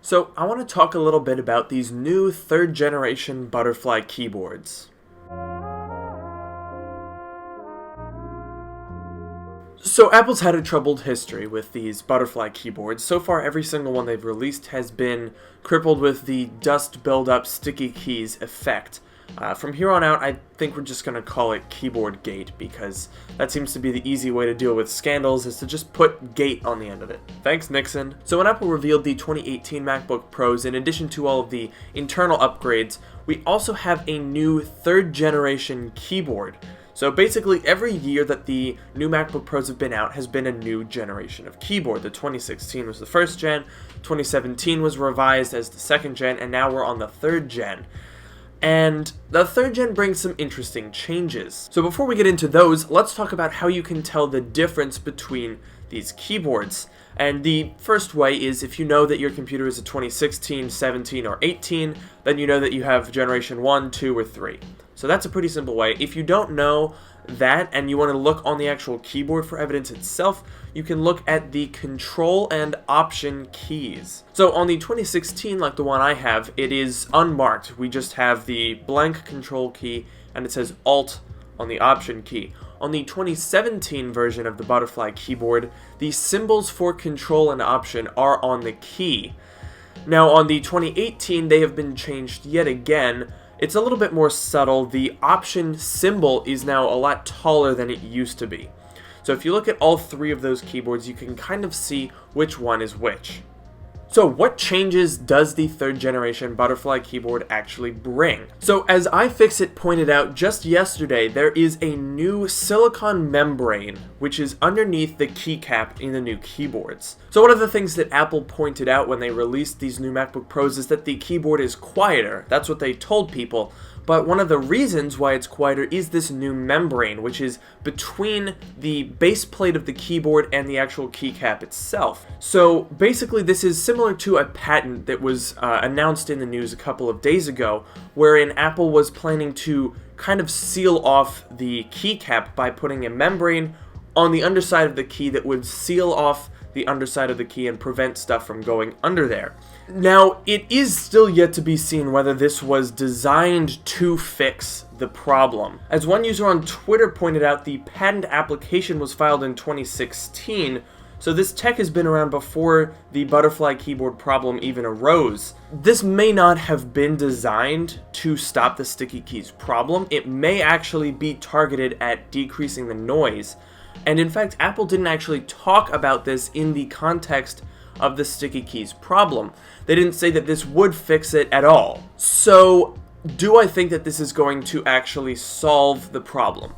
So I want to talk a little bit about these new third generation butterfly keyboards. So Apple's had a troubled history with these butterfly keyboards. So far, every single one they've released has been crippled with the dust buildup sticky keys effect. From here on out, I think we're just going to call it keyboard gate, because that seems to be the easy way to deal with scandals, is to just put gate on the end of it. Thanks, Nixon. So when Apple revealed the 2018 MacBook Pros, in addition to all of the internal upgrades, we also have a new third generation keyboard. So basically, every year that the new MacBook Pros have been out has been a new generation of keyboard. The 2016 was the first gen, 2017 was revised as the second gen, and now we're on the third gen. And the third gen brings some interesting changes. So before we get into those, let's talk about how you can tell the difference between these keyboards. And the first way is, if you know that your computer is a 2016, 17, or 18, then you know that you have generation 1, 2, or 3. So that's a pretty simple way. If you don't know that and you want to look on the actual keyboard for evidence itself, you can look at the Control and Option keys. So on the 2016, like the one I have, it is unmarked. We just have the blank Control key and it says Alt on the Option key. On the 2017 version of the butterfly keyboard, the symbols for Control and Option are on the key. Now on the 2018, they have been changed yet again. It's a little bit more subtle. The Option symbol is now a lot taller than it used to be. So if you look at all three of those keyboards, you can kind of see which one is which. So what changes does the third generation butterfly keyboard actually bring? So as iFixit pointed out just yesterday, there is a new silicon membrane which is underneath the keycap in the new keyboards. So one of the things that Apple pointed out when they released these new MacBook Pros is that the keyboard is quieter. That's what they told people. But one of the reasons why it's quieter is this new membrane, which is between the base plate of the keyboard and the actual keycap itself. So basically this is similar to a patent that was announced in the news a couple of days ago, wherein Apple was planning to kind of seal off the keycap by putting a membrane on the underside of the key that would seal off the underside of the key and prevent stuff from going under there. Now, it is still yet to be seen whether this was designed to fix the problem. As one user on Twitter pointed out, the patent application was filed in 2016, so this tech has been around before the butterfly keyboard problem even arose. This may not have been designed to stop the sticky keys problem. It may actually be targeted at decreasing the noise. And in fact, Apple didn't actually talk about this in the context of the sticky keys problem. They didn't say that this would fix it at all. So, do I think that this is going to actually solve the problem?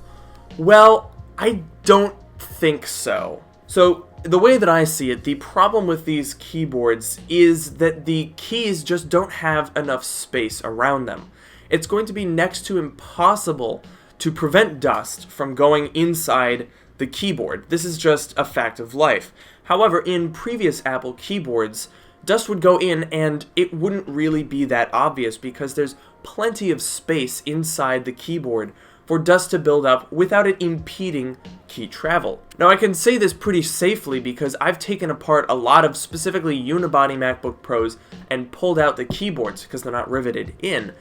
Well, I don't think so. So, the way that I see it, the problem with these keyboards is that the keys just don't have enough space around them. It's going to be next to impossible to prevent dust from going inside the keyboard. This is just a fact of life. However, in previous Apple keyboards, dust would go in and it wouldn't really be that obvious because there's plenty of space inside the keyboard for dust to build up without it impeding key travel. Now I can say this pretty safely because I've taken apart a lot of specifically unibody MacBook Pros and pulled out the keyboards because they're not riveted in.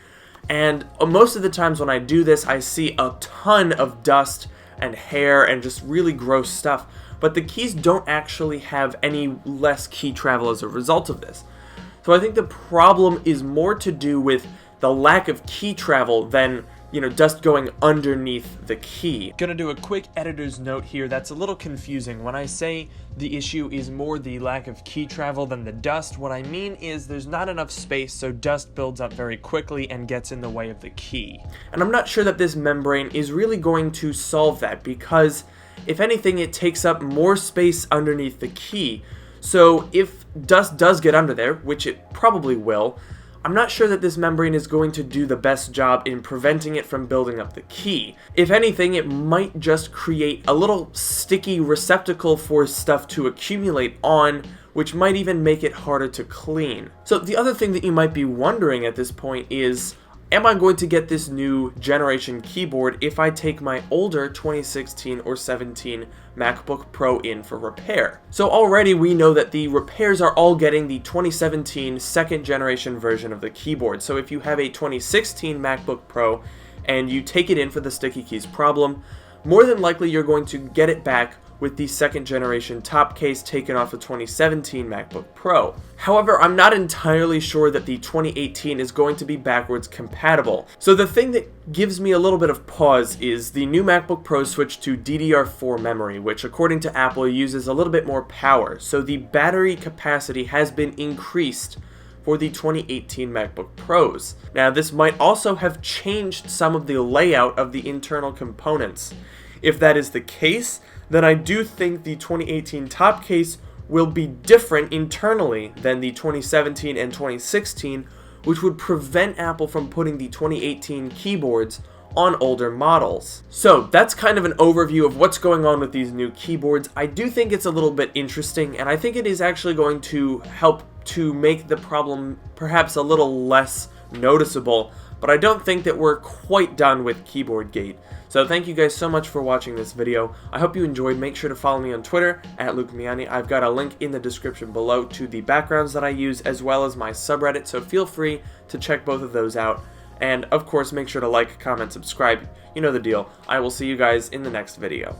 And most of the times when I do this, I see a ton of dust and hair and just really gross stuff, but the keys don't actually have any less key travel as a result of this. So I think the problem is more to do with the lack of key travel than, dust going underneath the key. Gonna do a quick editor's note here that's a little confusing. When I say the issue is more the lack of key travel than the dust, what I mean is there's not enough space, so dust builds up very quickly and gets in the way of the key. And I'm not sure that this membrane is really going to solve that, because if anything, it takes up more space underneath the key. So if dust does get under there, which it probably will, I'm not sure that this membrane is going to do the best job in preventing it from building up the key. If anything, it might just create a little sticky receptacle for stuff to accumulate on, which might even make it harder to clean. So the other thing that you might be wondering at this point is, am I going to get this new generation keyboard if I take my older 2016 or 17 MacBook Pro in for repair? So already we know that the repairs are all getting the 2017 second generation version of the keyboard. So if you have a 2016 MacBook Pro and you take it in for the sticky keys problem, more than likely you're going to get it back with the second generation top case taken off the 2017 MacBook Pro. However, I'm not entirely sure that the 2018 is going to be backwards compatible. So the thing that gives me a little bit of pause is the new MacBook Pro switched to DDR4 memory, which according to Apple uses a little bit more power. So the battery capacity has been increased for the 2018 MacBook Pros. Now this might also have changed some of the layout of the internal components. If that is the case, then I do think the 2018 top case will be different internally than the 2017 and 2016, which would prevent Apple from putting the 2018 keyboards on older models. So that's kind of an overview of what's going on with these new keyboards. I do think it's a little bit interesting, and I think it is actually going to help to make the problem perhaps a little less noticeable, but I don't think that we're quite done with Keyboard Gate. So thank you guys so much for watching this video. I hope you enjoyed. Make sure to follow me on Twitter at LukeMiani. I've got a link in the description below to the backgrounds that I use as well as my subreddit, so feel free to check both of those out. And of course, make sure to like, comment, subscribe. You know the deal. I will see you guys in the next video.